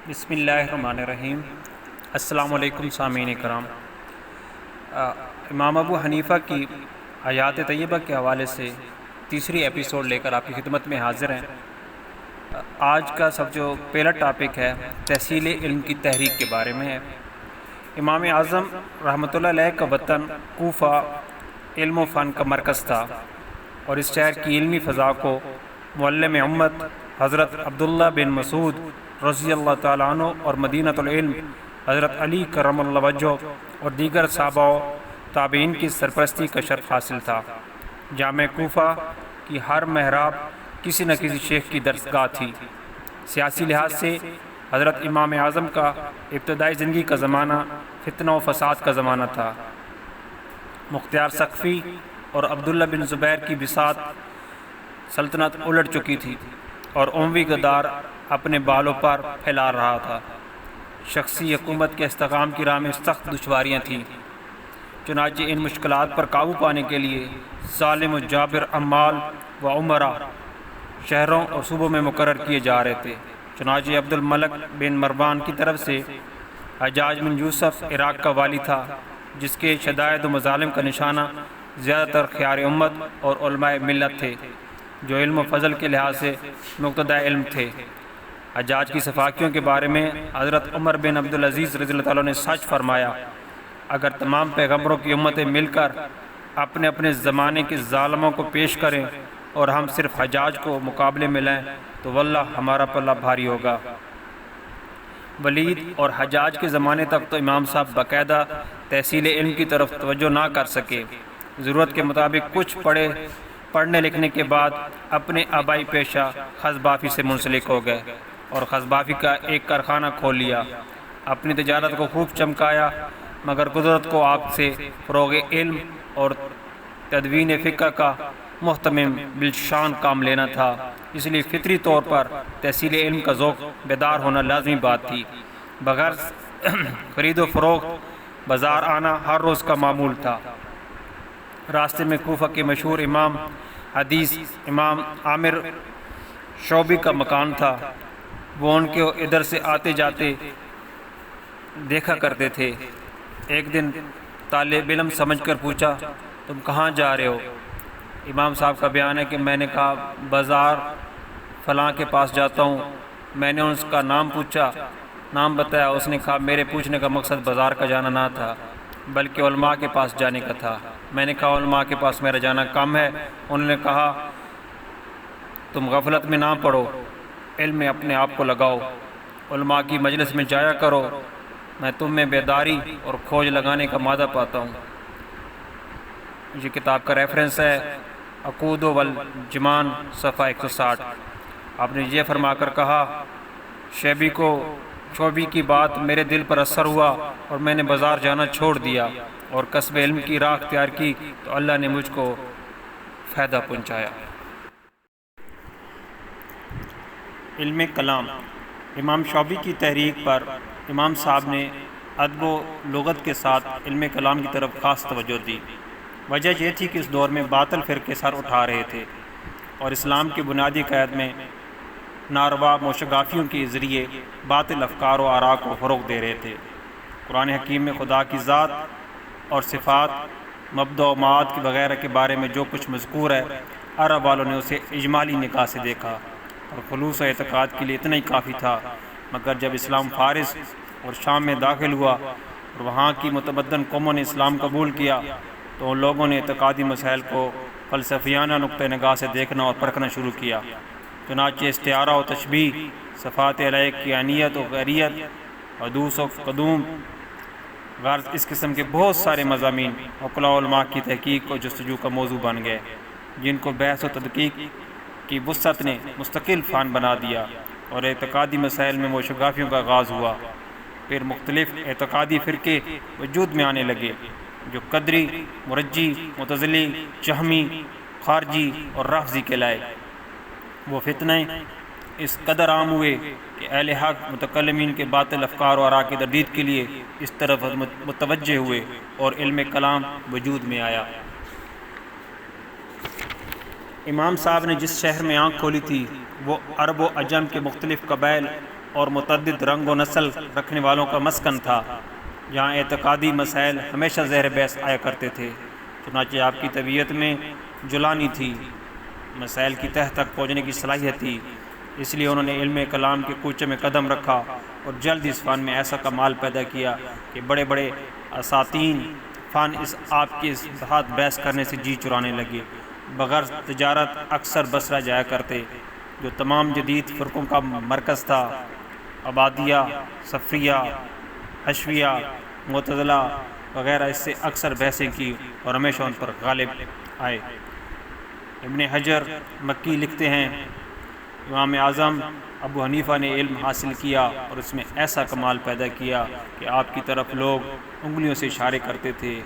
بسم اللہ الرحمن الرحیم۔ السلام علیکم سامعین کرام۔ امام ابو حنیفہ کی آیات طیبہ کے حوالے سے تیسری ایپیسوڈ لے کر آپ کی خدمت میں حاضر ہیں۔ آج کا سب جو پہلا ٹاپک ہے تحصیل علم کی تحریک کے بارے میں ہے۔ امام اعظم رحمۃ اللہ علیہ کا وطن کوفہ علم و فن کا مرکز تھا، اور اس شہر کی علمی فضا کو معلم امت حضرت عبداللہ بن مسعود رضی اللہ تعالیٰ عنہ اور مدینۃ العلم حضرت علی کرم اللہ وجہ اور دیگر صحابہ و تابعین کی سرپرستی کا شرف حاصل تھا۔ جامع کوفہ کی ہر محراب کسی نہ کسی شیخ کی درسگاہ تھی۔ سیاسی لحاظ سے حضرت امام اعظم کا ابتدائی زندگی کا زمانہ فتنہ و فساد کا زمانہ تھا۔ مختار ثقفی اور عبداللہ بن زبیر کی بساط سلطنت الٹ چکی تھی، اور اموی غدار اپنے بالوں پر پھیلا رہا تھا۔ شخصی حکومت کے استحکام کی راہ میں سخت دشواریاں تھیں، چنانچہ ان مشکلات پر قابو پانے کے لیے ظالم و جابر عمال و عمرا شہروں اور صوبوں میں مقرر کیے جا رہے تھے۔ چنانچہ عبد الملک بن مروان کی طرف سے حجاج بن یوسف عراق کا والی تھا، جس کے شدائد و مظالم کا نشانہ زیادہ تر خیار امت اور علماء ملت تھے، جو علم و فضل کے لحاظ سے مقتدی علم تھے۔ حجاج کی سفاکیوں کے بارے میں حضرت عمر بن عبدالعزیز رضی اللہ تعالیٰ نے سچ فرمایا، اگر تمام پیغمبروں کی امتیں مل کر اپنے اپنے زمانے کے ظالموں کو پیش کریں اور ہم صرف حجاج کو مقابلے میں لیں تو واللہ ہمارا پلہ بھاری ہوگا۔ ولید اور حجاج کے زمانے تک تو امام صاحب باقاعدہ تحصیل علم کی طرف توجہ نہ کر سکے۔ ضرورت کے مطابق کچھ پڑھنے لکھنے کے بعد اپنے آبائی پیشہ خزبافی سے منسلک ہو گئے اور خزبافی کا ایک کارخانہ کھول لیا۔ اپنی تجارت کو خوب چمکایا، مگر قدرت کو آپ سے فروغ علم اور تدوین فقہ کا محتمم بالشان کام لینا تھا، اس لیے فطری طور پر تحصیل علم کا ذوق بیدار ہونا لازمی بات تھی۔ بغیر خرید و فروخت بازار آنا ہر روز کا معمول تھا۔ راستے میں کوفہ کے مشہور امام حدیث امام عامر شعبی کا مکان تھا، وہ ان کے ادھر سے آتے جاتے دیکھا کرتے تھے۔ ایک دن طالب علم سمجھ کر پوچھا، تم کہاں جا رہے ہو؟ امام صاحب کا بیان ہے کہ میں نے کہا بازار فلاں کے پاس جاتا ہوں۔ میں نے اس کا نام پوچھا، نام بتایا، اس نے کہا میرے پوچھنے کا مقصد بازار کا جانا نہ تھا بلکہ علماء کے پاس جانے کا تھا۔ میں نے کہا علماء کے پاس میرا جانا کم ہے۔ انہوں نے کہا تم غفلت میں نہ پڑو، علم میں اپنے آپ کو لگاؤ، علماء کی مجلس میں جایا کرو، میں تم میں بیداری اور کھوج لگانے کا مادہ پاتا ہوں۔ یہ کتاب کا ریفرنس ہے عقود والجمان صفحہ 160۔ آپ نے یہ فرما کر کہا، شعبی کی بات میرے دل پر اثر ہوا اور میں نے بازار جانا چھوڑ دیا اور کسب علم کی راہ اختیار کی تو اللہ نے مجھ کو فائدہ پہنچایا۔ علم کلام۔ امام شعبی کی تحریک پر امام صاحب نے ادب و لغت کے ساتھ علم کلام کی طرف خاص توجہ دی۔ وجہ یہ تھی کہ اس دور میں باطل فرقے سر اٹھا رہے تھے اور اسلام کی بنیادی قید میں ناروا موشگافیوں کے ذریعے باطل افکار و آراء کو فروغ دے رہے تھے۔ قرآن حکیم میں خدا کی ذات اور صفات، مبدا و معاد کی وغیرہ کے بارے میں جو کچھ مذکور ہے، عرب والوں نے اسے اجمالی نگاہ سے دیکھا اور خلوص اعتقاد کے لیے اتنا ہی کافی تھا، مگر جب اسلام فارس اور شام میں داخل ہوا اور وہاں کی متمدن قوموں نے اسلام قبول کیا تو ان لوگوں نے اعتقادی مسائل کو فلسفیانہ نقطہ نگاہ سے دیکھنا اور پرکھنا شروع کیا۔ چنانچہ استعارہ و تشبیہ، صفات الہی کی عنیت و غیریت، حدوث و قدوم، غرض اس قسم کے بہت سارے مضامین عقلاء و علماء کی تحقیق اور جستجو کا موضوع بن گئے، جن کو بحث و تدقیق کی وسعت نے مستقل فن بنا دیا اور اعتقادی مسائل میں موشگافیوں کا آغاز ہوا۔ پھر مختلف اعتقادی فرقے وجود میں آنے لگے جو قدری، مرجی، معتزلی، جہمی، خارجی اور رافضی کہلائے۔ وہ فتنے اس قدر عام ہوئے کہ اہل حق متکلمین کے باطل افکار و آراء کی تردید کے لیے اس طرف متوجہ ہوئے اور علم کلام وجود میں آیا۔ امام صاحب نے جس شہر میں آنکھ کھولی تھی وہ عرب و عجم کے مختلف قبائل اور متعدد رنگ و نسل رکھنے والوں کا مسکن تھا، جہاں اعتقادی مسائل ہمیشہ زیر بحث آیا کرتے تھے۔ چنانچہ آپ کی طبیعت میں جلانی تھی، مسائل کی تہ تک پہنچنے کی صلاحیت تھی، اس لیے انہوں نے علم کلام کے کوچے میں قدم رکھا اور جلد اس فن میں ایسا کمال پیدا کیا کہ بڑے بڑے اساتین فن اس آپ کے ساتھ بحث کرنے سے جی چرانے لگے۔ بغیر تجارت اکثر بصرہ جایا کرتے، جو تمام جدید فرقوں کا مرکز تھا۔ عبادیہ، صفریہ، حشویہ، معتزلہ وغیرہ اس سے اکثر بحثیں کی اور ہمیشہ ان پر غالب آئے۔ ابن حجر مکی لکھتے ہیں، امام اعظم ابو حنیفہ نے علم حاصل کیا اور اس میں ایسا کمال پیدا کیا کہ آپ کی طرف لوگ انگلیوں سے اشارے کرتے تھے،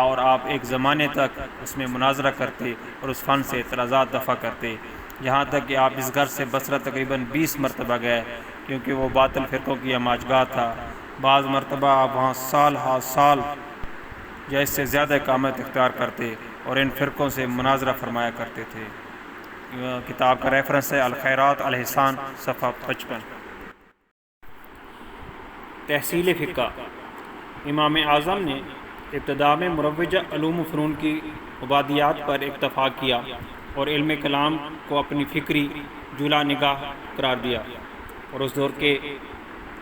اور آپ ایک زمانے تک اس میں مناظرہ کرتے اور اس فن سے اعتراضات دفع کرتے، یہاں تک کہ آپ اس گھر سے بصرہ تقریباً 20 مرتبہ گئے، کیونکہ وہ باطل فرقوں کی ہماجگاہ تھا۔ بعض مرتبہ آپ وہاں سال ہا سال یا اس سے زیادہ اقامت اختیار کرتے اور ان فرقوں سے مناظرہ فرمایا کرتے تھے۔ کتاب کا ریفرنس ہے الخیرات الاحسان صفحہ 55۔ تحصیل فقہ۔ امام اعظم نے ابتدا میں مروجہ علوم و فنون کی عبادیات پر اکتفا کیا اور علم کلام کو اپنی فکری جولا نگاہ قرار دیا، اور اس دور کے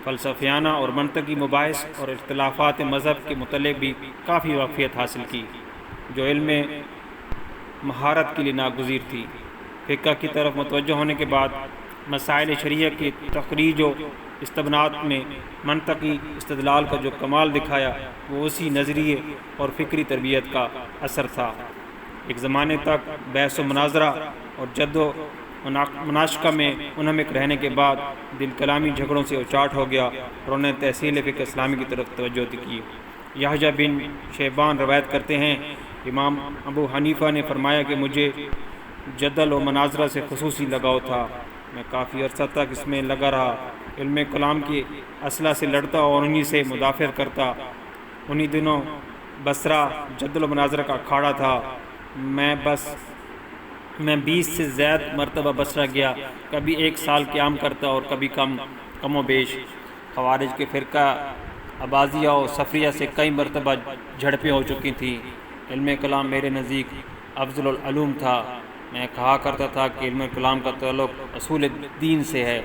فلسفیانہ اور منطقی مباحث اور اختلافات مذہب کے متعلق بھی کافی واقفیت حاصل کی، جو علم مہارت کے لیے ناگزیر تھی۔ فقہ کی طرف متوجہ ہونے کے بعد مسائل شریعہ کی تخریج و استبنات میں منطقی استدلال کا جو کمال دکھایا وہ اسی نظریے اور فکری تربیت کا اثر تھا۔ ایک زمانے تک بحث و مناظرہ اور جد و مناشقہ میں منہمک رہنے کے بعد دل کلامی جھگڑوں سے اچاٹ ہو گیا اور انہوں نے تحصیل فقہ اسلامی کی طرف توجہ کی۔ یحییٰ بن شیبان روایت کرتے ہیں، امام ابو حنیفہ نے فرمایا کہ مجھے جدل و مناظرہ سے خصوصی لگاؤ تھا، میں کافی عرصہ تک اس میں لگا رہا، علم کلام کی اصلاح سے لڑتا اور انہی سے مدافعت کرتا۔ انہی دنوں بصرہ جدل و مناظرہ کا اکھاڑا تھا۔ میں 20 سے زائد مرتبہ بصرہ گیا، کبھی 1 سال قیام کرتا اور کبھی کم و بیش۔ خوارج کے فرقہ عبادیہ و صفریہ سے کئی مرتبہ جھڑپیں ہو چکی تھیں۔ علم کلام میرے نزدیک افضل العلوم تھا۔ میں کہا کرتا تھا کہ علم کلام کا تعلق اصول دین سے ہے۔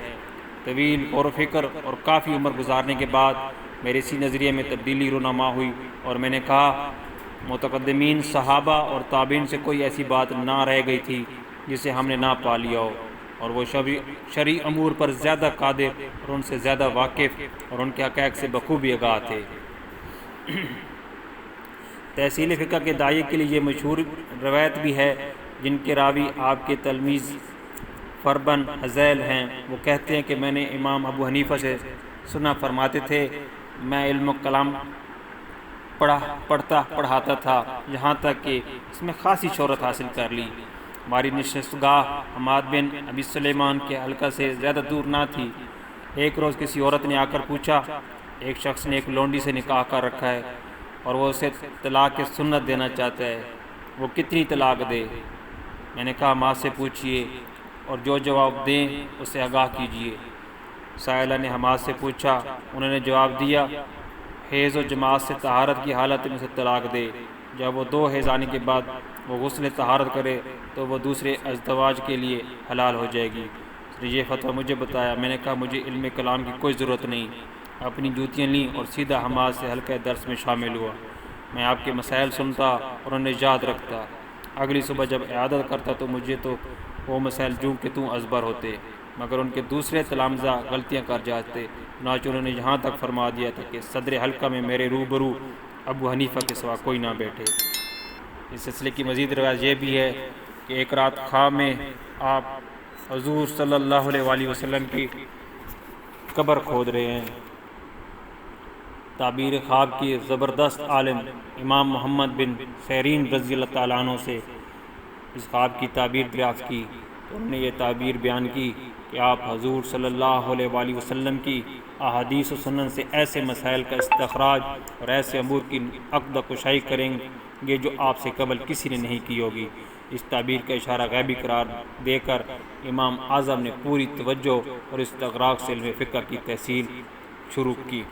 طویل غور و فکر اور کافی عمر گزارنے کے بعد میرے اسی نظریے میں تبدیلی رونما ہوئی، اور میں نے کہا متقدمین صحابہ اور تابعین سے کوئی ایسی بات نہ رہ گئی تھی جسے ہم نے نہ پا لیا ہو، اور وہ شرعی امور پر زیادہ قادر اور ان سے زیادہ واقف اور ان کے حقائق سے بخوبی آگاہ تھے۔ تحصیل فقہ کے داعیے کے لیے یہ مشہور روایت بھی ہے، جن کے راوی آپ کے تلمیذ فربن حذیل ہیں۔ وہ کہتے ہیں کہ میں نے امام ابو حنیفہ سے سنا فرماتے تھے، میں علم کلام پڑھاتا تھا، یہاں تک کہ اس میں خاصی شہرت حاصل کر لی۔ ہماری نشستگاہ حماد بن ابی سلیمان کے حلقہ سے زیادہ دور نہ تھی۔ ایک روز کسی عورت نے آ کر پوچھا، ایک شخص نے ایک لونڈی سے نکاح کر رکھا ہے اور وہ اسے طلاق سنت دینا چاہتا ہے، وہ کتنی طلاق دے؟ میں نے کہا ماں سے پوچھئے اور جو جواب دیں اسے آگاہ کیجئے۔ سائلہ نے حماد سے پوچھا، انہوں نے جواب دیا، حیض و جماعت سے طہارت کی حالت میں اسے طلاق دے، جب وہ 2 حیض آنے کے بعد وہ غسل طہارت کرے تو وہ دوسرے ازدواج کے لیے حلال ہو جائے گی۔ اس نے یہ فتویٰ مجھے بتایا۔ میں نے کہا مجھے علم کلام کی کوئی ضرورت نہیں۔ اپنی جوتیاں لیں اور سیدھا حماد سے حلقہ درس میں شامل ہوا۔ میں آپ کے مسائل سنتا اور انہیں یاد رکھتا۔ اگلی صبح جب اعادت کرتا تو مجھے تو وہ مسائل جوں کہ توں ازبر ہوتے، مگر ان کے دوسرے تلامذہ غلطیاں کر جاتے۔ چنانچہ انہوں نے یہاں تک فرما دیا تھا کہ صدر حلقہ میں میرے روبرو ابو حنیفہ کے سوا کوئی نہ بیٹھے۔ اس سلسلے کی مزید روایت یہ بھی ہے کہ ایک رات خواب میں آپ حضور صلی اللہ علیہ وآلہ وسلم کی قبر کھود رہے ہیں۔ تعبیر خواب کی زبردست عالم امام محمد بن سیرین رضی اللہ تعالیٰ عنہ سے اس خواب کی تعبیر دریافت کی تو انہوں نے یہ تعبیر بیان کی کہ آپ حضور صلی اللہ علیہ وآلہ وسلم کی احادیث و سنن سے ایسے مسائل کا استخراج اور ایسے امور کی عقد کشائی کریں گے جو آپ سے قبل کسی نے نہیں کی ہوگی۔ اس تعبیر کا اشارہ غیبی قرار دے کر امام اعظم نے پوری توجہ اور استغراق سے علم فقہ کی تحصیل شروع کی۔